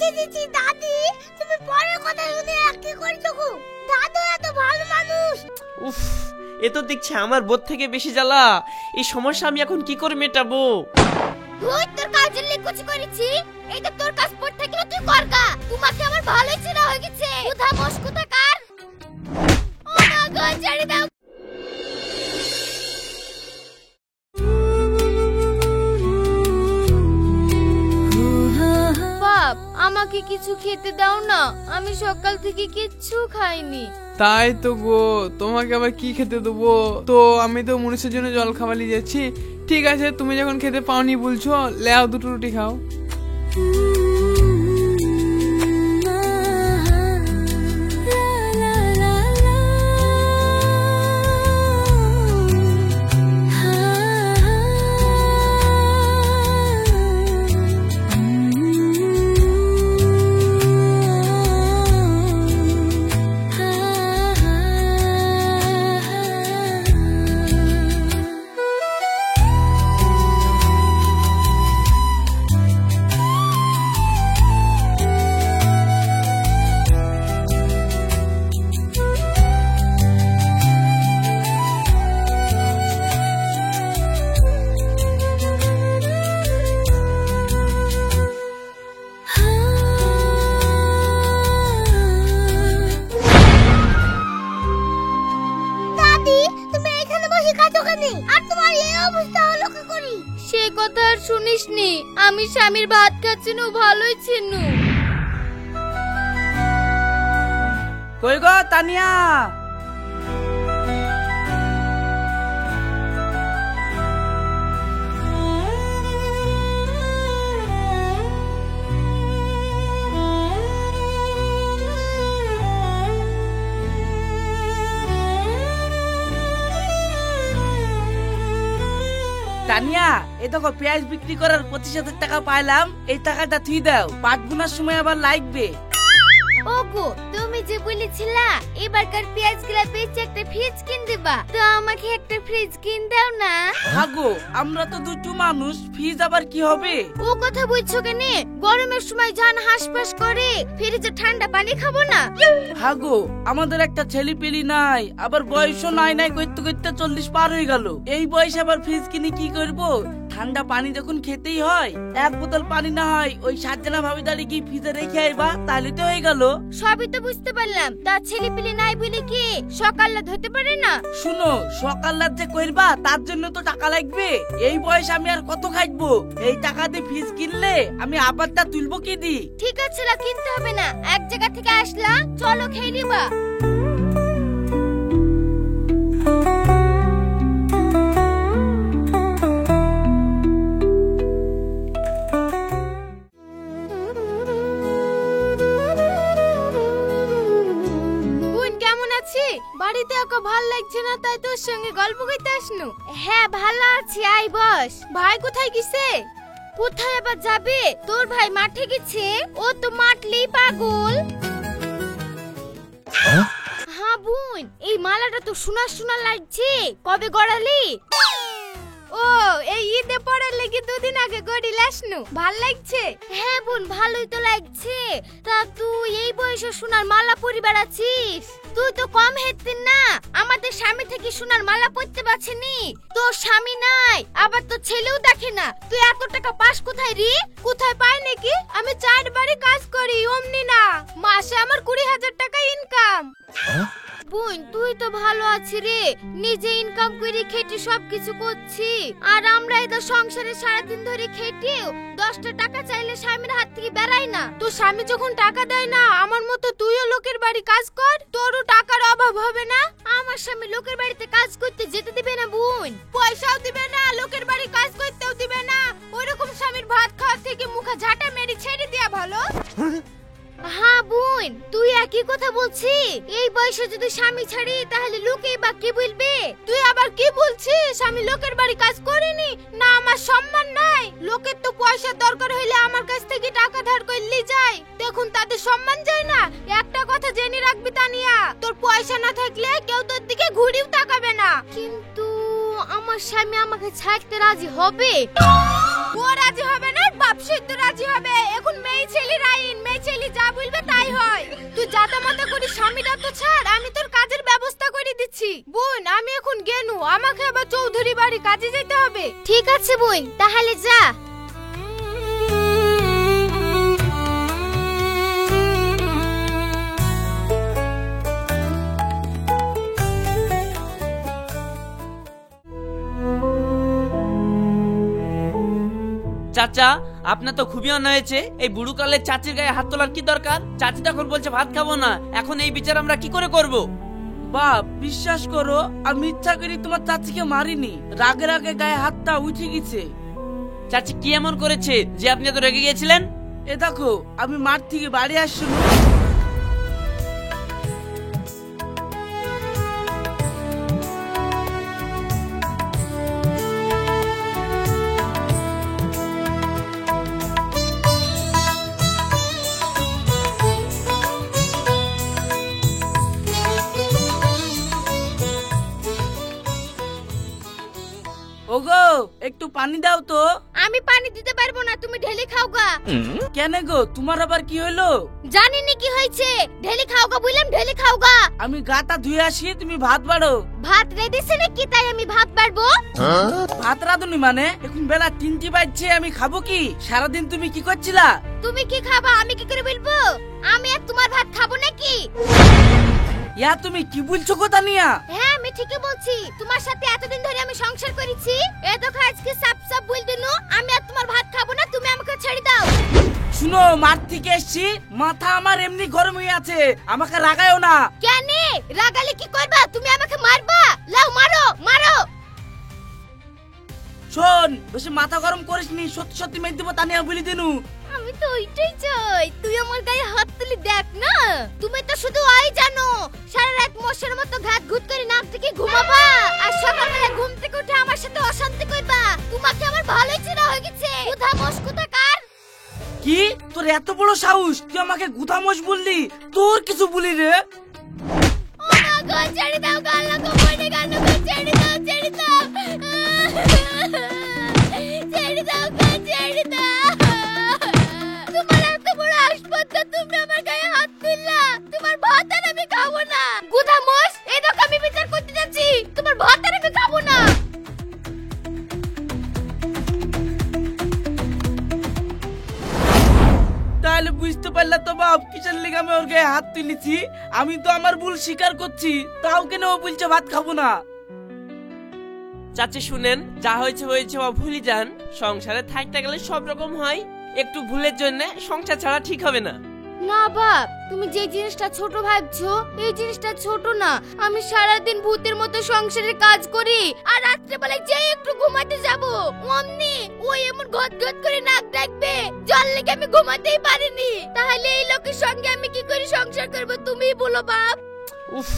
ছি ছি ছি দাদি, তুমি পরের কথা শুনে কি করছো গো? দাদু এত ভালো মানুষ। উফ, এ তো দেখছি আমার বোধ থেকে বেশি জ্বালা। এই সমস্যা আমি এখন কি করে মেটাবো? ওই তোর কাজের লিখুছি করেছি, এইটা তোর কাজ পড় থাকলে তুই করগা। তোমাকে আমার ভালোই চেনা হয়ে গেছে। উধা মস্কুতা কার? ও মা গো, ছেড়ে দাও। বাপ, আমাকে কিছু খেতে দাও না, আমি সকাল থেকে কিচ্ছু খাইনি। তাই তো গো, তোমাকে আবার কি খেতে দেবো? তো আমি তো মনীষের জন্য জল খাওয়ালি যাচ্ছি। ঠিক আছে, তুমি যখন খেতে পাওনি বলছো, লেও দুটো রুটি খাও। সে কথা আর শুনিসনি, আমি স্বামীর ভাত খাচ্ছি না, ভালোই ছিল। কই গো তানিয়া? তানিয়া, এই দেখো পেঁয়াজ বিক্রি করার 25,000 টাকা পাইলাম। এই টাকাটা তুই দাও, পাট বোনার সময় আবার লাগবে। ওগো, তুমি যে বলেছিলা এবারকার পেঁয়াজ গুলা বেচে একটা ফ্রিজ কিন দিবা, তো আমাকে একটা ফ্রিজ কিন দাও না। হাগো, আমরা তো দুটো মানুষ, ফ্রিজ আবার কি হবে? ও কথা বুঝছো কেন? গরমের সময় জান হাঁসফাঁস করে, ফ্রিজে ঠান্ডা পানি খাবো না। হাগো, আমাদের একটা ছেলে পেলি নাই, আবার বয়সও নাই নাই করতে করতে 40 পার হয়ে গেল। এই বয়সে আবার ফ্রিজ কিনে কি করব? ঠান্ডা পানি যখন খেতেই হয়, এক বোতল পানি না হয় ওই সাতজনা ভাবি দাঁড়িয়ে কি ফ্রিজে রেখে আইবা, তাহলে তো হয়ে গেল। সবই তো বুঝতে পারলাম, তার ছেলে পেলে নাই বলে কি সকালে ধরতে পারে না? শুনো, সকাল রাত যে করবা তার জন্য তো টাকা লাগবে। এই বয়স আমি আর কত খাইবো? এই টাকা দিয়ে ফ্রিজ কিনলে আমি আবারটা তুলবো কি দি? ঠিক আছে, কিনতে হবে না, এক জায়গা থেকে আসলা, চলো খেয়ে নিবা। বাড়িতে একা ভাল লাগছে না, তাই তোর সঙ্গে গল্প করতে আসনু। হ্যাঁ ভালো আছি, আই বস। ভাই কোথায় গেছে? কোথায় আবার যাবে? তোর ভাই মাঠে গেছে। ও তো মাঠলেই পাগল। হ্যাঁ বোন, এই মালাটা তো সোনা সোনা লাগছে, কবে গড়ালি? ও, এই ঈদে পড়ার লেগে দুদিন আগে গড়ি লাসনু। ভাল লাগছে? হ্যাঁ বোন, ভালোই তো লাগছে। তা তুই এই বয়সে সোনার মালা পরিবার আছিস? তুই তো কম হেতিন না, আমাদের স্বামী থেকে সোনার মালা পরতে পারছিনি। তোর স্বামী নাই, আবার তোর ছেলেও দেখে না, তুই এত টাকা পাস কোথায় রে? কোথায় পাই নাকি? আমি 4 বারে কাজ করি, অমনি না, মাসে আমার 20,000 টাকা ইনকাম। বোন, তুই তো ভালো আছি রে, নিজে ইনকাম করে খেটে সবকিছু করছি, আর আমরা এদের সংসারে সারাদিন ধরে খেটেও 10টা টাকা চাইলে স্বামীর হাত থেকে বেরাই না। তো স্বামী যখন টাকা দেয় না, আমার মতো তুইও লোকের বাড়ি কাজ কর, তোরও টাকার অভাব হবে না। আমার স্বামী লোকের বাড়িতে কাজ করতে যেতে দিবে না বোন, পয়সাও দিবে না, লোকের বাড়ি কাজ করতেও দিবে না। ওইরকম স্বামীর ভাত খাওয়ার থেকে মুখে ঝাঁটা মেরে ছেড়ে দেয়া ভালো। হ্যাঁ বোন, তুই একই কথা বলছি। এই বয়সে যদি স্বামী ছাড়ি তাহলে লোকেই বা কি বলবে? তুই আবার কি বলছিস? আমি লোকের বাড়ি কাজ করিনি না, আমার সম্মান নাই? লোকের তো পয়সা দরকার হইলে আমার কাছ থেকে টাকা ধার করলি যায়, দেখুন তাদের সম্মান যায় না। একটা কথা জেনে রাখবি তানিয়া, তোর পয়সা না থাকলে কেউ তোর দিকে ঘুরেও তাকাবে না। কিন্তু আমার স্বামী আমাকে ছাড়তে রাজি হবে? ও রাজি হবে না, বাপ সৈদ্য রাজি হবে। এখন মেয়ে ছেলের আইন, মেয়ে ছাড়, আমি তোর কাজের ব্যবস্থা করে দিচ্ছি। বোন আমি এখন গেনু, আমাকে আবার চৌধুরী বাড়ি কাজে যেতে হবে। ঠিক আছে বোন, তাহলে যা। চাচা, আপনার তো খুবই অন্যায় হয়েছে। এই বুড়ো কালে চাচির গায়ে হাত তোলার কি দরকার? চাচি তখন বলছে ভাত খাবো না, এখন এই বিচার আমরা কি করে করব? বাপ বিশ্বাস করো, আমি ইচ্ছা করি তোমার চাচিকে মারিনি, রাগে রাগে গায়ে হাতটা উঠে গেছে। চাচি কি এমন করেছে যে আপনি এত রেগে গিয়েছিলেন? এ দেখো, আমি মাঠ থেকে বাড়ি আসছি। ওগো, একটু পানি দাও তো। আমি পানি দিতে পারবো না, তুমি ঢেলে খাওগা। কেন গো, তোমার আবার কি হলো? জানি না কি হয়েছে, ঢেলে খাওগা বললাম, ঢেলে খাওগা। আমি গাটা ধুয়ে আসি, তুমি ভাত বাড়ো। ভাত রেঁধেছে নাকি তাই আমি ভাত বাড়বো? ভাত রাঁধুনি মানে? এখন বেলা 3টি বাজছে, আমি খাবো কি? সারাদিন তুমি কি করছিলা? তুমি কি খাবা আমি কি করে বলবো? আমি আর তোমার ভাত খাবো নাকি? ইয়া তুমি কি বলছো কথা নিয়া? হ্যাঁ আমি ঠিকই বলছি, তোমার সাথে এতদিন ধরে আমি সংসার করেছি, এ দেখো আজকে সাপ সাপ বল দিনু আমি আর তোমার ভাত খাবো না, তুমি আমাকে ছেড়ে দাও। শুনো, মাঠ থেকে এসছি, মাথা আমার এমনি গরম হয়ে আছে, আমাকে রাগায়ও না। কেন রাগালে কি করবা? তুমি আমাকে মারবা? লাও মারো মারো। শোন, বেশি মাথা গরম করিসনি, সত্যি সত্যি মেরে দেবো তানিয়া বলি দিনু। আমি তো ওইটাই চাই, তুই আমার গায়ে হাত তুলি দেখ না। তুমি তো শুধু আই জানো, সারা রাত মশার মতো ঘাত ঘুট করে নাক থেকে ঘুমাবা, আর সকালবেলা ঘুম থেকে উঠে আমার সাথে অশান্তি করবা। তোমাকে আমার ভালোই চেনা হয়ে গেছে। কোথা মশ কোথা কার? কি তোর এত বড় সাহস, তুই আমাকে গুথামোষ বললি? তোর কিছু বলি রে? ও মা গো, ছেড়ে দাও, গাল লাগো পড়ে গেল গো, ছেড়ে দাও ছেড়ে দাও। ছেড়ে দাও গো, ছেড়ে দাও। তোমার এত বড় আসপত্তা, তুমি আমার গায়ে হাত তুললা, তোমার ভাত আর আমি খাবো না। গুধা মোষ, এই দেখো আমি বিচার করতে যাচ্ছি, তোমার ভাত আর আমি খাবো না। তাহলে বুঝতে পারলে তো বাপ, কিসের লেগে আমি ওর গায়ে হাত তুলেছি? আমি তো আমার ভুল স্বীকার করছি, তাও কেন ও বলছে ভাত খাবো না? চাচি শুনেন, যা হয়েছে হয়েছে, ও ভুলে যান। সংসারে থাকতে গেলে সব রকম হয়, একটু ভুলের জন্য সংসার ছাড়া ঠিক হবে না। না বাপ, তুমি যে জিনিসটা ছোট ভাবছো এই জিনিসটা ছোট না। আমি সারাদিন ভূতের মতো সংসারে কাজ করি, আর রাত্রে বেলায় যে একটু ঘুমাতে যাব অমনি ওই এমন গদ গদ করে নাক ডাকবে, জল লেগে আমি ঘুমাতেই পারিনি। তাহলে এই লোকের সঙ্গে আমি কি করে সংসার করব তুমিই বলো বাপ। উফ,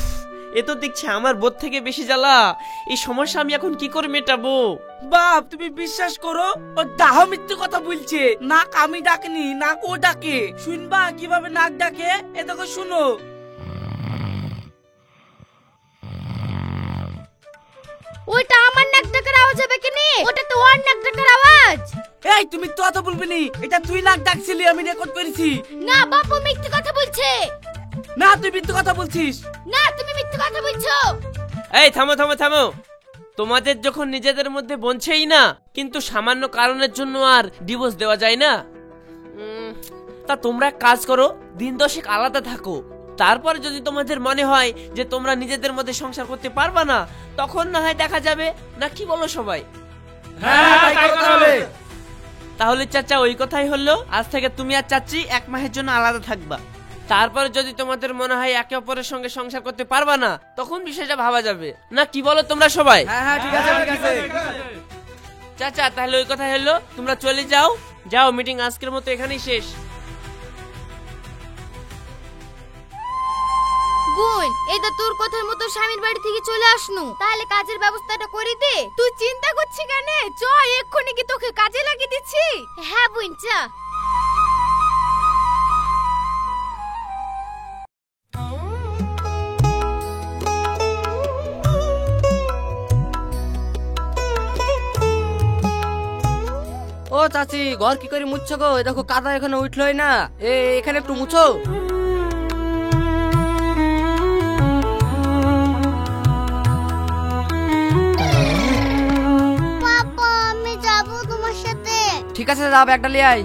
এ তো দেখছি আমার বোধ থেকে বেশি জ্বালা। এই সমস্যা আমি এখন কি করে মেটাবো? বাপ তুমি বিশ্বাস করো, ও দাহ মিথ্যে কথা বলছে। নাক আমি ডাকিনি, নাক ও ডাকে। শুনবা কিভাবে নাক ডাকে? এ দেখো শুনো। ওইটা আমার নাক ডাকার আওয়াজ হবে কি নে? ওটা তো ওর নাক ডাকার আওয়াজ। এই তুমি তো কথা বলবি নি, এটা তুই নাক ডাকছিলি, আমি রেকর্ড করেছি। না বাপ, ও মিথ্যে কথা বলছে। না তুই মিথ্যে কথা বলছিস। না তুমি মিথ্যে কথা বলছো। এই থামো থামো থামো। তোমাদের যখন নিজেদের মধ্যে বনছেই না, কিন্তু সামান্য কারণের জন্য আর ডিভোর্স দেওয়া যায় না। তা তোমরা এক কাজ করো, দিন দশেক আলাদা থাকো, তারপরে যদি তোমাদের মনে হয় যে তোমরা নিজেদের মধ্যে সংসার করতে পারবা না, তখন না হয় দেখা যাবে। না কি বলো সবাই? তাহলে চাচা ওই কথাই হলো, আজ থেকে তুমি আর চাচি 1 মাসের জন্য আলাদা থাকবা। তারপরে যদি তোমাদের মনে হয় একে অপরের সঙ্গে সংসার করতে পারবা না, তখন বিষয়টা ভাবা যাবে। না কি বলো তোমরা সবাই? হ্যাঁ ঠিক আছে ঠিক আছে। চাচা তাহলে ওই কথাই হলো, তোমরা চলে যাও। যাও, মিটিং আজকের মতো এখানেই শেষ। বোন, এটা তোর কথার মতো স্বামীর বাড়ি থেকে চলে আসনু, তাহলে কাজের ব্যবস্থাটা করে দে। তুই চিন্তা করছিস কেন? চ এক্ষুনি কি তোকে কাজে লাগিয়ে দিচ্ছি। হ্যাঁ বোন চা। ও চাচি, ঘর কি করে মুছছো গো? এই দেখো কাদা এখানে উঠলোই না, এখানে একটু মুছো। ঠিক আছে দাদা, ব্যাগটা নিয়ে আয়।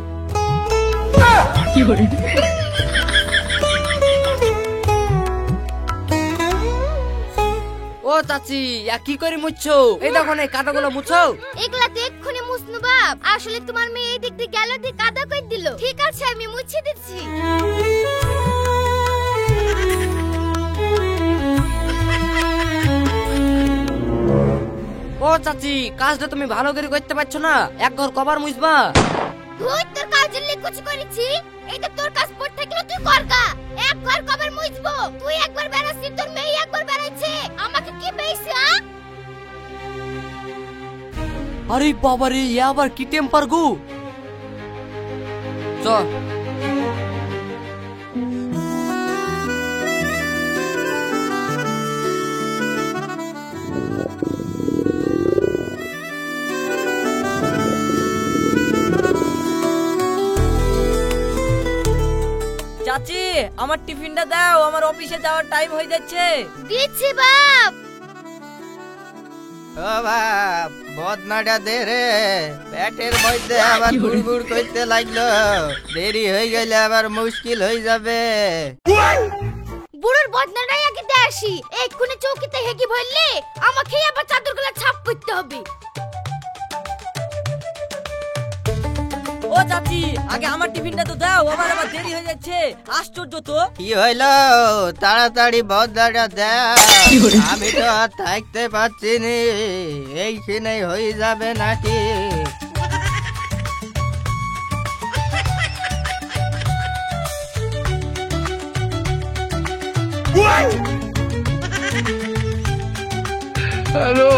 ও চাচি, কি করে মুছছো? এই দেখো না, কাঁটাগুলো মুছো। এগুলা তো এক্ষুনি মুছনু বাপ, আসলে তোমার মেয়ে এই দিক দিয়ে গেল দিয়ে কাদা করে দিল। ঠিক আছে, আমি মুছে দিচ্ছি। ও চাচি, কাজটা তুমি ভালো করে করতে পারছো না? এক ঘর কভার মুছবা। তুই তোর কাজের লিগে কিছু করেছি? এইটা তোর কাজ পড়ে থাকলে তুই করগা। এক ঘর কবার মুছবো? তুই একবার বেরাছিস, তোর মেয়ে একবার বেরাচ্ছে, আমাকে কি পেয়েছে? আরে বাবা রে, এ আবার কি টেম্পার গো। চ চাচি, আমার টিফিনটা দাও, আমার অফিসে যাওয়ার টাইম হয়ে যাচ্ছে। দিচ্ছি বাপ। ও বাপ, বদনাটা দে রে, পেটের মধ্যে আবার গুড়গুড় করতে লাগলো, দেরি হয়ে গেলে আবার মুশকিল হয়ে যাবে। বুড়োর বদনাটাই আগে দিয়ে আসি। এক্ষুনি চৌকিতে হেগি ভরলে আমাকে আবার চাদরগুলো ছাপ করতে হবে। ও চাচি, আগে আমার টিফিনটা তো দাও, আমার আবার দেরি হয়ে যাচ্ছে। আশ্চর্য তো। কি হইলো, তাড়াতাড়ি বদনাটা দে, আমি তো আর থাকতে পারছি নি, এইখানে হয়ে যাবে নাকি? হ্যালো,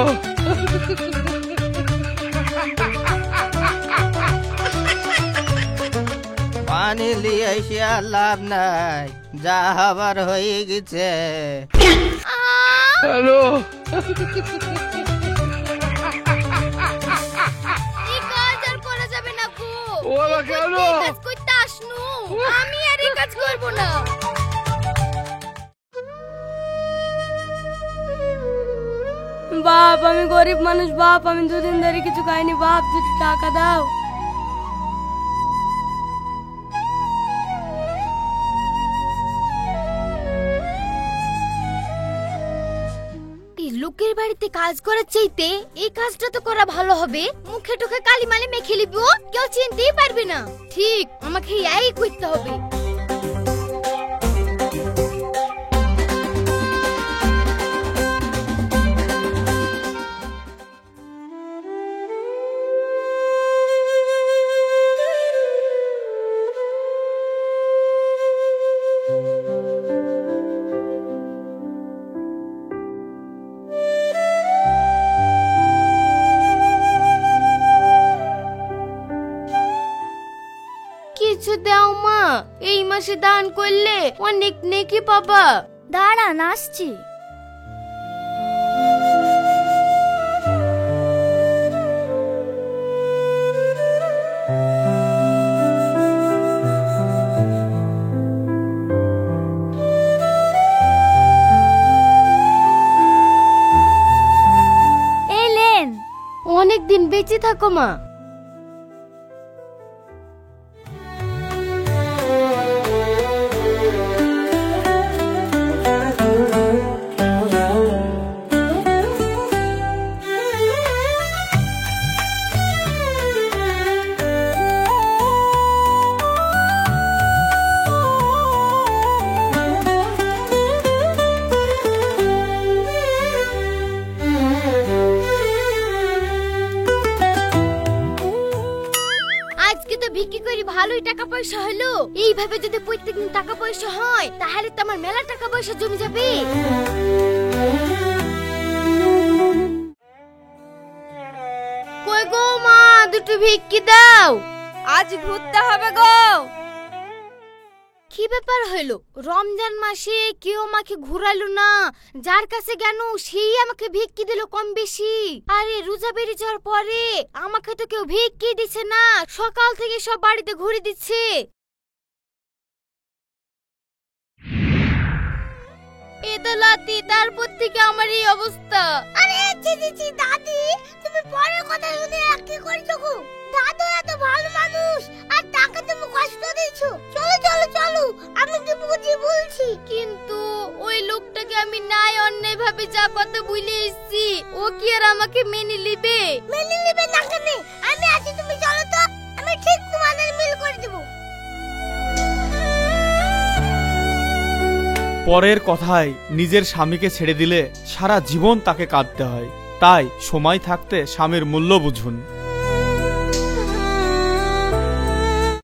পানি লিয়ে এসে আর লাভ নাই, যা হবার হয়ে গেছে। হ্যালো। এই কাজ আর করা যাবে না গো। ওরা কেন? এই কাজ করতে আসনু, আমি আর এই কাজ করব না। বাপ, আমি গরিব মানুষ বাপ, আমি দুদিন ধরে কিছু খাইনি বাপ, দুটো টাকা দাও। এই লোকের বাড়িতে কাজ করার চাইতে এই কাজটা তো করা ভালো হবে। মুখে টুখে কালি মালি মেখে লিব, কেউ চিনতেই পারবে না। ঠিক, আমাকে এই করতে হবে। কিছু দাও মা, এই মাসে দান করলে অনেক নেকি পাবা। দাঁড়ান, আসছি। এলেন, অনেক দিন বেঁচে থাকো মা। আজকে তো বিক্রি করে ভালোই টাকা পয়সা হলো। এইভাবে যদি প্রত্যেকদিন টাকা পয়সা হয় তাহলে তো আমার মেলা টাকা পয়সা জমে যাবে। কই গো মা, দুটো ভিক্ষি দাও। আজ ঘুরতে হবে গো। কি ব্যাপার হলো? রমজান মাসে কেউ আমাকে ঘুরালো না, যার কাছে গেল সেই আমাকে ভিক্ষি দিল কম বেশি। আরে রোজা বেরিয়ে যাওয়ার পরে আমাকে তো কেউ ভিক্ষি দিচ্ছে না, সকাল থেকে সব বাড়িতে ঘুরে দিচ্ছে। এটা লাতি, তারপর থেকে আমার এই অবস্থা। আরে ছি ছি ছি দাদি, তুমি পরের কথা শুনে কি করছো গো? দাদু এত ভালো আমি নাই অন্যায় ভাবে যা কথা বলে এসেছি, ও কি আর আমাকে মেনে নিবে? মেনে নিবে না কেন? আমি আছি, তুমি চলো তো, আমি ঠিক তোমাদের মিল করে দেব। পরের কথায় নিজের স্বামীকে ছেড়ে দিলে সারা জীবন তাকে কাঁদতে হয়। তাই সময় থাকতে স্বামীর মূল্য বুঝুন।